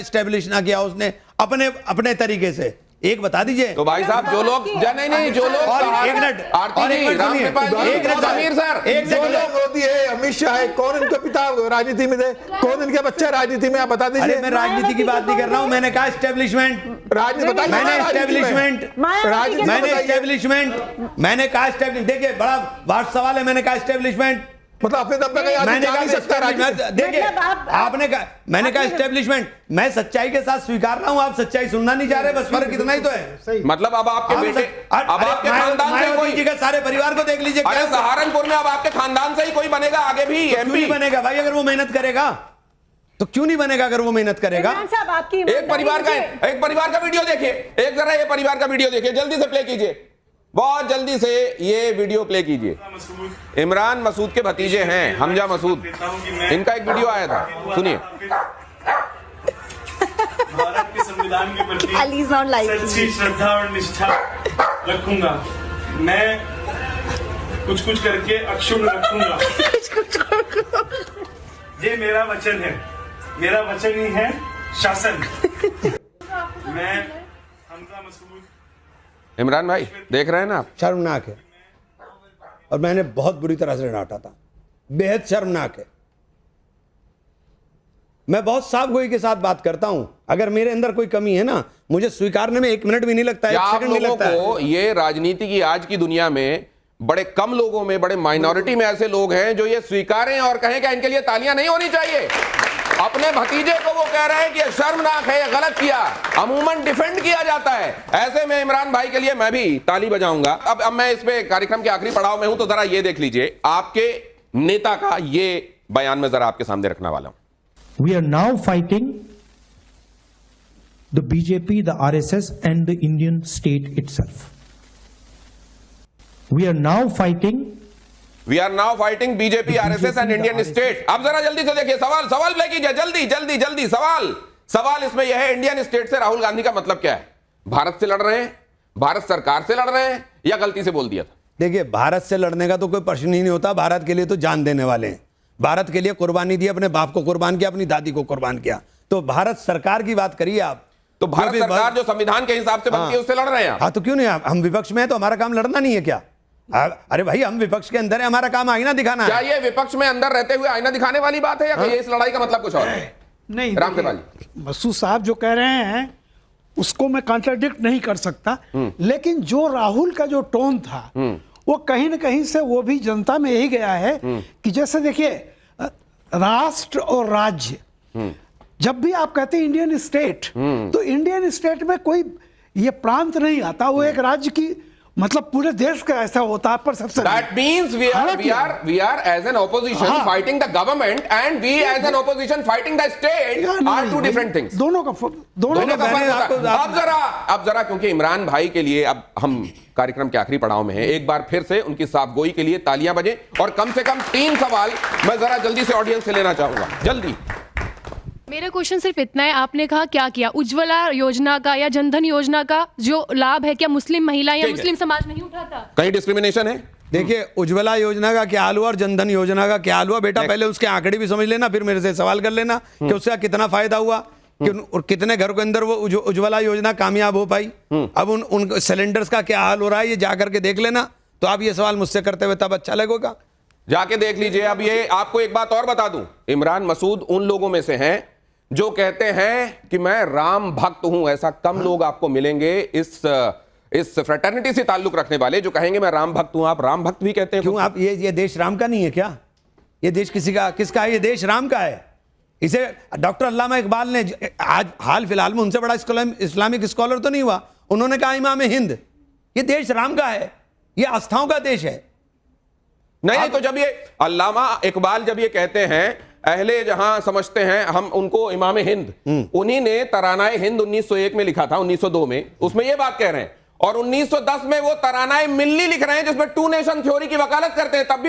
Establish ना किया उसने अपने अपने तरीके से? एक बता दीजिए। तो भाई साहब जो लोग नहीं जो लोग और एक मिनट समीर सर, जो लोग मोदी है, अमित शाह है, कौन इनके पिता राजनीति में थे, कौन इनके बच्चे राजनीति में, आप बता दीजिए। मैं राजनीति की बात नहीं कर रहा हूं, मैंने कहा स्टेब्लिशमेंट। राजनीति मैंने कहा स्टेब्लिशमेंट। देखिए बड़ा वास्ट सवाल है, मैंने कहा स्टेब्लिशमेंट मतलब अपने दम पे कहीं आदमी जा नहीं सकता राजनीति। देखिए आपने कहा, मैंने कहा स्टेब्लिशमेंट। मैं सच्चाई के साथ स्वीकार रहा हूं, आप सच्चाई सुनना नहीं चाह रहे, बस फर्क इतना ही तो है। मतलब अब आपके बेटे, अब आपके खानदान से कोई जी का सारे परिवार को देख लीजिए। अरे सहारनपुर में अब आपके खानदान से ही कोई बनेगा आगे भी एमपी बनेगा भाई, अगर वो मेहनत करेगा तो क्यों नहीं बनेगा? अगर वो मेहनत करेगा। एक परिवार का वीडियो देखिए, एक जरा ये परिवार का वीडियो देखिए, जल्दी से प्ले कीजिए, बहुत जल्दी से ये वीडियो प्ले कीजिए। इमरान मसूद के भतीजे हैं हमजा मसूद, इनका एक वीडियो आया था, सुनिए। भारत के संविधान के प्रति सच्ची श्रद्धा और निष्ठा रखूंगा। मैं कुछ करके अक्षुण्ण रखूंगा। ये मेरा वचन है, मेरा वचन ही है शासन। मैं हमजा मसूद। इमरान भाई देख रहे हैं ना आप, शर्मनाक है, और मैंने बहुत बुरी तरह से डांटा था, बेहद शर्मनाक है। मैं बहुत साफ गोई के साथ बात करता हूं, अगर मेरे अंदर कोई कमी है ना, मुझे स्वीकारने में 1 मिनट भी नहीं लगता है, 1 सेकंड नहीं लगता है। ये राजनीति की आज की दुनिया में बड़े कम लोगों में, बड़े माइनॉरिटी में ऐसे लोग हैं जो ये स्वीकारें और कहें कि इनके लिए तालियां नहीं होनी चाहिए। अपने भतीजे को वो कह रहे हैं कि ये शर्मनाक है, ये गलत किया, अमूमन डिफेंड किया जाता है। ऐसे में इमरान भाई के लिए मैं भी ताली बजाऊंगा। अब मैं इस पे कार्यक्रम के आखिरी पड़ाव में हूं, तो जरा ये देख लीजिए, आपके नेता का ये बयान में जरा आपके सामने रखने वाला हूं। We are now fighting the BJP, the RSS and the Indian state itself. We are now fighting BJP, RSS and Indian state. अब जरा जल्दी से देखिए, सवाल प्ले कीजिए, जल्दी सवाल इसमें यह है, इंडियन स्टेट से राहुल गांधी का मतलब क्या है? भारत से लड़ रहे हैं, भारत सरकार से लड़ रहे हैं, या गलती से बोल दिया था? देखिए भारत से लड़ने का तो कोई प्रश्न ही नहीं होता, भारत के लिए तो जान देने वाले हैं, भारत के लिए कुर्बानी दी, अपने बाप को कुर्बान किया, अपनी दादी को कुर्बान किया। तो भारत सरकार की बात करिए आप, तो भारत सरकार जो संविधान के हिसाब से बनती है उससे लड़ रहे हैं। हाँ तो क्यों नहीं? हम विपक्ष में हैं तो हमारा काम लड़ना नहीं है क्या? अरे भाई हम विपक्ष के अंदर है, हमारा काम आईना दिखाना है। क्या ये विपक्ष में अंदर रहते हुए आईना दिखाने वाली बात है, या इस लड़ाई का मतलब कुछ और है? नहीं, रामकृपाल मसूद साहब जो कह रहे हैं उसको मैं कॉन्ट्राडिक्ट नहीं कर सकता, लेकिन जो राहुल का जो टोन था वो कहीं ना कहीं से वो भी जनता में यही गया है कि जैसे देखिए राष्ट्र और राज्य, जब भी आप कहते हैं इंडियन स्टेट, तो इंडियन स्टेट में कोई ये प्रांत नहीं आता, वो एक राज्य की मतलब पूरे देश का ऐसा होता है। पर सबसे That means we are as an opposition fighting the government and we as an opposition fighting the state are two different things. दोनों का फर्क। अब जरा क्योंकि इमरान भाई के लिए अब हम कार्यक्रम के आखिरी पड़ाव में हैं, एक बार फिर से उनकी साफगोई के लिए तालियां बजें, और कम से कम 3 सवाल मैं जरा जल्दी से ऑडियंस से लेना चाहूंगा, जल्दी। मेरा क्वेश्चन सिर्फ इतना है, आपने कहा क्या किया उज्ज्वला योजना का या जनधन योजना का जो लाभ है, क्या मुस्लिम महिला या मुस्लिम समाज नहीं उठाता? कहीं डिस्क्रिमिनेशन है? देखिए उज्ज्वला योजना का क्या हाल हुआ और जनधन योजना का क्या हाल हुआ, बेटा पहले उसके आंकड़े भी समझ लेना, फिर मेरे से सवाल कर लेना कि उससे कितना फायदा हुआ और कितने घर के अंदर वो उज्ज्वला योजना कामयाब हो पाई। अब उन सिलेंडर्स का क्या हाल हो रहा है ये जाकर के देख लेना, तो आप ये सवाल मुझसे करते हुए तब अच्छा लगेगा, जाके देख लीजिए। अब ये आपको एक बात और बता दूं, इमरान मसूद उन लोगों में से हैं जो कहते हैं कि मैं राम भक्त हूं। ऐसा कम लोग आपको मिलेंगे इस फ्रेटर्निटी से ताल्लुक रखने वाले जो कहेंगे मैं राम भक्त हूं। आप राम भक्त भी कहते हैं? क्यों आप ये देश राम का नहीं है क्या? ये देश किसका है? ये देश राम का है। इसे डॉक्टर अल्लामा इकबाल ने आज हाल फिलहाल में, उनसे बड़ा इस्लामिक स्कॉलर तो नहीं हुआ, उन्होंने कहा इमाम हिंद, ये देश राम का है, ये आस्थाओं का देश है। नहीं तो जब ये अल्लामा इकबाल जब ये कहते हैं अहले जहां समझते हैं हम उनको इमाम हिंद, उन्हीं ने तरानाए हिंद 1901 में लिखा था, 1902 में, उसमें ये बात कह रहे हैं, और 1910 में वो तरानाए मिल्ली लिख रहे हैं जिसमें 2 नेशन थ्योरी की वकालत करते हैं, तब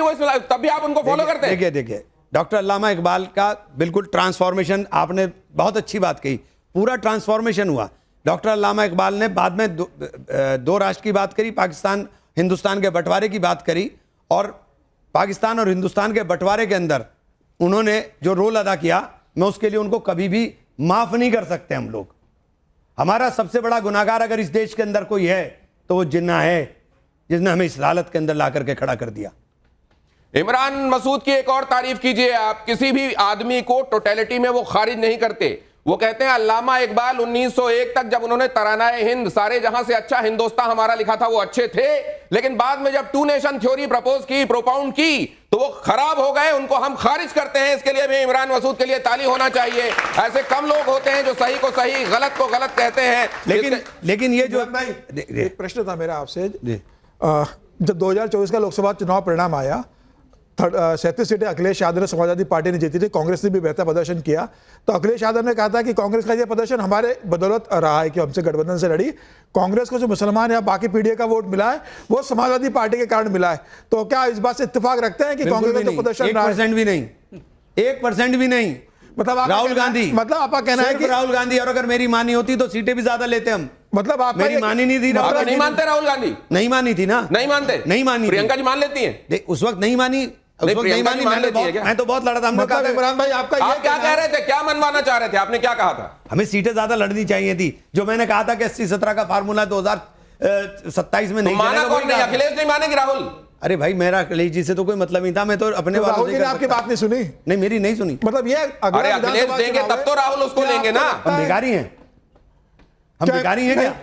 भी आप उनको फॉलो करते हैं। देखिए डॉक्टर अल्लामा इकबाल का बिल्कुल ट्रांसफॉर्मेशन, आपने बहुत अच्छी बात कही, पूरा ट्रांसफॉर्मेशन हुआ। डॉक्टर अल्लामा इकबाल ने बाद में 2 राष्ट्र की बात करी, पाकिस्तान हिंदुस्तान के बंटवारे की बात करी, और पाकिस्तान और हिंदुस्तान के बंटवारे के अंदर उन्होंने जो रोल अदा किया, मैं उसके लिए उनको कभी भी माफ नहीं कर सकते हम लोग। हमारा सबसे बड़ा गुनाहगार अगर इस देश के अंदर कोई है तो वो जिन्ना है, जिसने हमें इस हालत के अंदर ला करके खड़ा कर दिया। इमरान मसूद की एक और तारीफ कीजिए आप। किसी भी आदमी को टोटलिटी में वो खारिज नहीं करते। वो कहते हैं अल्लामा इकबाल 1901 तक जब उन्होंने तरानाए हिंद सारे जहां से अच्छा हिंदुस्तान हमारा लिखा था वो अच्छे थे, लेकिन बाद में जब टू नेशन थ्योरी प्रपोज की, प्रोपाउंड की, तो वो खराब हो गए, उनको हम खारिज करते हैं। इसके लिए भी इमरान मसूद के लिए ताली होना चाहिए। ऐसे कम लोग होते हैं जो सही को सही, गलत को गलत कहते हैं। लेकिन ये जो भाई एक प्रश्न था मेरा आपसे, जब 2024 का लोकसभा चुनाव परिणाम आया, 37 सीटें अखिलेश यादव ने समाजवादी पार्टी ने जीती थी, कांग्रेस ने भी बेहतर प्रदर्शन किया, तो अखिलेश यादव ने कहा था कि कांग्रेस का यह प्रदर्शन हमारे बदौलत रहा है कि हमसे गठबंधन से लड़ी। कांग्रेस को जो मुसलमान या बाकी पीडीए का वोट मिला है वो समाजवादी पार्टी के कारण मिला है। तो क्या इस बात से इत्तेफाक रखते हैं कि कांग्रेस का जो प्रदर्शन 1% भी नहीं, 1% भी नहीं। मतलब राहुल गांधी, मतलब आपका कहना है कि राहुल गांधी, और अगर मेरी मानी होती तो सीटें भी ज्यादा लेते हम। मतलब आप मेरी मानी नहीं थी, आप नहीं मानते राहुल गांधी? नहीं मानी थी ना, नहीं मानते? नहीं मानी। प्रियंका जी मान लेती हैं? उस वक्त नहीं मानी, मैं तो बहुत लड़ा था। मतलब इमरान भाई आप क्या कह रहे थे, क्या मनवाना चाह रहे थे, आपने क्या कहा था? हमें सीटें ज्यादा लड़नी चाहिए थी। जो मैंने कहा था कि 80-17 का फार्मूला 2027 में नहीं माना कौन नहीं? अखिलेश नहीं मानेगी राहुल? अरे भाई मेरा अखिलेश जी से तो कोई मतलब नहीं था, मैं तो अपने वालों से। आपकी बात नहीं सुनी? नहीं, मेरी नहीं सुनी। मतलब ये अरे अखिलेश देंगे तब तो राहुल उसको लेंगे ना। हम भिखारी हैं, हम भिखारी हैं क्या?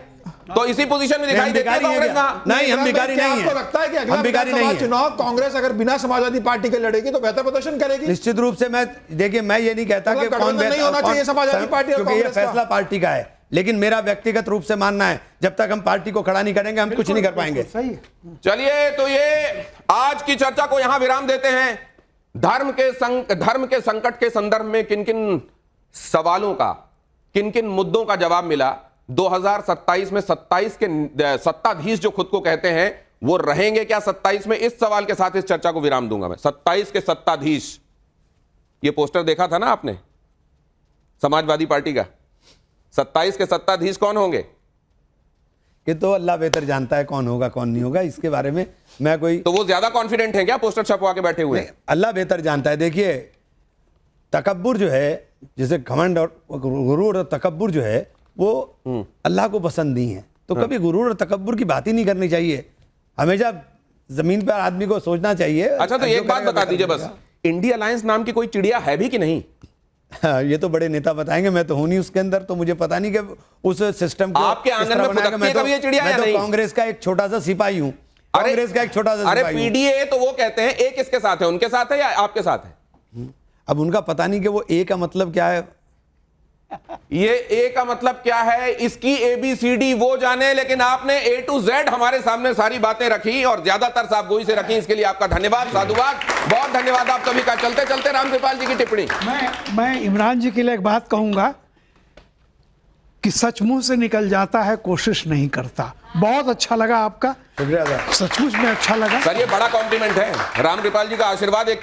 तो इसी पोजीशन में दिखाई देती है कांग्रेस ना? नहीं, हम भिखारी नहीं हैं। आपको लगता है कि अगला विधानसभा चुनाव कांग्रेस अगर बिना समाजवादी पार्टी के लड़ेगी तो बेहतर प्रदर्शन करेगी? निश्चित रूप से। मैं देखिए, मैं ये नहीं कहता कि कौन नहीं होना चाहिए समाजवादी पार्टी, क्योंकि ये फैसला पार्टी का है। लेकिन मेरा व्यक्तिगत रूप से मानना है जब तक हम पार्टी को खड़ा नहीं करेंगे हम कुछ नहीं कर पाएंगे। चलिए, तो ये आज की चर्चा को यहां विराम देते हैं। धर्म के संकट के संदर्भ में किन किन सवालों का, किन किन मुद्दों का जवाब मिला। 2027 में 27 के सत्ताधीश जो खुद को कहते हैं वो रहेंगे क्या 27 में? इस सवाल के साथ इस चर्चा को विराम दूंगा मैं। 27 के सत्ताधीश, ये पोस्टर देखा था ना आपने समाजवादी पार्टी का? 27 के सत्ताधीश कौन होंगे? ये तो अल्लाह बेहतर जानता है कौन होगा कौन नहीं होगा, इसके बारे में मैं कोई। तो वो ज्यादा कॉन्फिडेंट है क्या पोस्टर छपवा के बैठे हुए? अल्लाह बेहतर जानता है। देखिए, तकब्बुर जो है, जैसे घमंड और गुरूर और तकब्बुर जो है वो अल्लाह को पसंद नहीं है। तो कभी गुरूर और तकब्बुर की बात ही नहीं करनी चाहिए। हमेशा जमीन पर आदमी को सोचना चाहिए। अच्छा, तो एक बात बता दीजिए बस, इंडिया अलायंस नाम की कोई चिड़िया है भी कि नहीं? ये तो बड़े नेता बताएंगे, मैं तो हूं नहीं उसके अंदर, तो मुझे पता नहीं कि उस सिस्टम को आपके आंगन में फुदकती है कभी ये चिड़िया या नहीं? कांग्रेस का एक छोटा सा सिपाही हूं, कांग्रेस का एक छोटा सा अरे सिपाही हूं। पीडीए तो वो कहते हैं एक किसके साथ है, उनके साथ है या आपके साथ है? अब उनका पता नहीं कि वो ए का मतलब क्या है। ये ए का मतलब क्या है, इसकी ABCD वो जाने, लेकिन आपने A to Z हमारे सामने सारी बातें रखी और ज्यादातर साफगोई से रखी। इसके लिए आपका धन्यवाद, साधुवाद, बहुत धन्यवाद आप सभी का। चलते चलते रामकृपाल जी की टिप्पणी। मैं इमरान जी के लिए एक बात कहूंगा कि सच मुंह से निकल जाता है, कोशिश नहीं करता। बहुत अच्छा लगा आपका, शुक्रिया, सचमुच में अच्छा लगा सर। ये बड़ा कॉम्प्लीमेंट है। रामकृपाल जी का आशीर्वाद एक